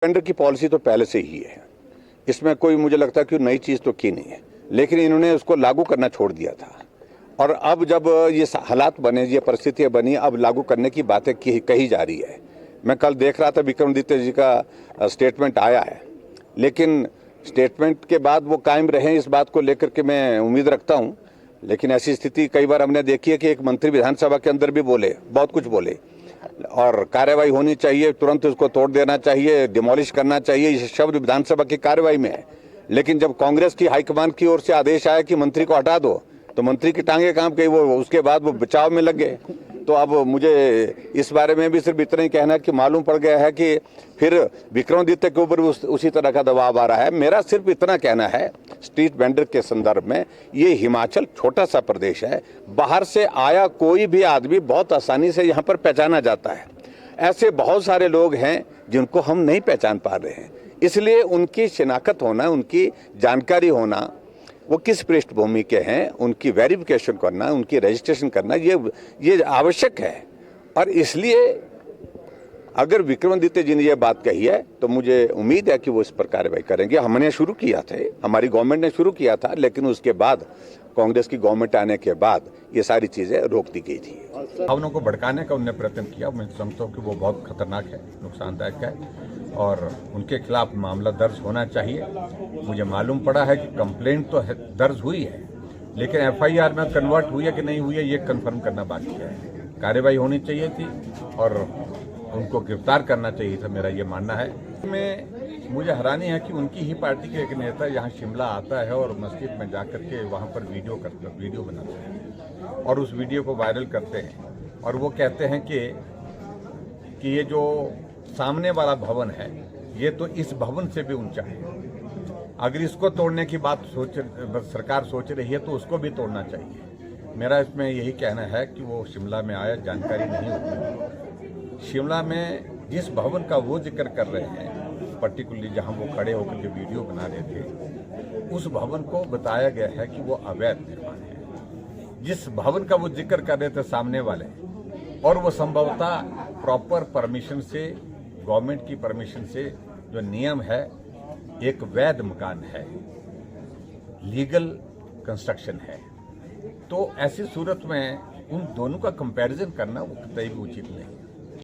Tender की policy तो पहले से ही है, इसमें कोई मुझे लगता है कि नई चीज़ तो की नहीं है, लेकिन इन्होंने उसको लागू करना छोड़ दिया था। और अब जब ये हालात बने, ये परिस्थितियाँ बनी, अब लागू करने की बातें कही जा रही है। मैं कल देख रहा था विक्रमादित्य जी का स्टेटमेंट आया है, लेकिन स्टेटमेंट के बाद वो कायम रहें इस बात को लेकर के मैं उम्मीद रखता हूँ। लेकिन ऐसी स्थिति कई बार हमने देखी है कि एक मंत्री विधानसभा के अंदर भी बोले, बहुत कुछ बोले, और कार्रवाई होनी चाहिए, तुरंत उसको तोड़ देना चाहिए, डिमोलिश करना चाहिए, ये शब्द विधानसभा की कार्रवाई में है। लेकिन जब कांग्रेस की हाईकमान की ओर से आदेश आया कि मंत्री को हटा दो, तो मंत्री की टांगे काम गई, वो उसके बाद वो बचाव में लग गए। तो अब मुझे इस बारे में भी सिर्फ इतना ही कहना है कि मालूम पड़ गया है कि फिर विक्रमादित्य के ऊपर उसी तरह का दबाव आ रहा है। मेरा सिर्फ इतना कहना है स्ट्रीट वेंडर के संदर्भ में, ये हिमाचल छोटा सा प्रदेश है, बाहर से आया कोई भी आदमी बहुत आसानी से यहाँ पर पहचाना जाता है। ऐसे बहुत सारे लोग हैं जिनको हम नहीं पहचान पा रहे हैं, इसलिए उनकी शिनाख्त होना, उनकी जानकारी होना, वो किस पृष्ठभूमि के हैं, उनकी वेरिफिकेशन करना, उनकी रजिस्ट्रेशन करना, ये आवश्यक है। और इसलिए अगर विक्रमादित्य जी ने यह बात कही है तो मुझे उम्मीद है कि वो इस पर कार्रवाई करेंगे। हमने शुरू किया था, हमारी गवर्नमेंट ने शुरू किया था, लेकिन उसके बाद कांग्रेस की गवर्नमेंट आने के बाद ये सारी चीजें रोक दी गई थी। भावनाओं को भड़काने का उन्होंने प्रयत्न किया। मैं समझता हूँ कि वो बहुत खतरनाक है, नुकसानदायक है, और उनके खिलाफ मामला दर्ज होना चाहिए। मुझे मालूम पड़ा है कि कंप्लेंट तो दर्ज हुई है, लेकिन एफआईआर में कन्वर्ट हुई है कि नहीं हुई है ये कंफर्म करना बाकी है। कार्रवाई होनी चाहिए थी और उनको गिरफ्तार करना चाहिए था, मेरा ये मानना है। मुझे हैरानी है कि उनकी ही पार्टी के एक नेता यहाँ शिमला आता है और मस्जिद में जाकर के वहाँ पर वीडियो बनाते हैं और उस वीडियो को वायरल करते हैं, और वो कहते हैं कि ये जो सामने वाला भवन है ये तो इस भवन से भी ऊंचा है। अगर इसको तोड़ने की बात सरकार सोच रही है तो उसको भी तोड़ना चाहिए। मेरा इसमें यही कहना है कि वो शिमला में आया, जानकारी नहीं होती। शिमला में जिस भवन का वो जिक्र कर रहे हैं, पर्टिकुलरली जहां वो खड़े होकर के वीडियो बना रहे थे, उस भवन को बताया गया है कि वो अवैध निर्माण है। जिस भवन का वो जिक्र कर रहे थे सामने वाले, और वो संभवतः प्रॉपर परमिशन से, गवर्नमेंट की परमिशन से, जो नियम है, एक वैध मकान है, लीगल कंस्ट्रक्शन है। तो ऐसी सूरत में उन दोनों का कंपैरिजन करना वो कतई भी उचित नहीं।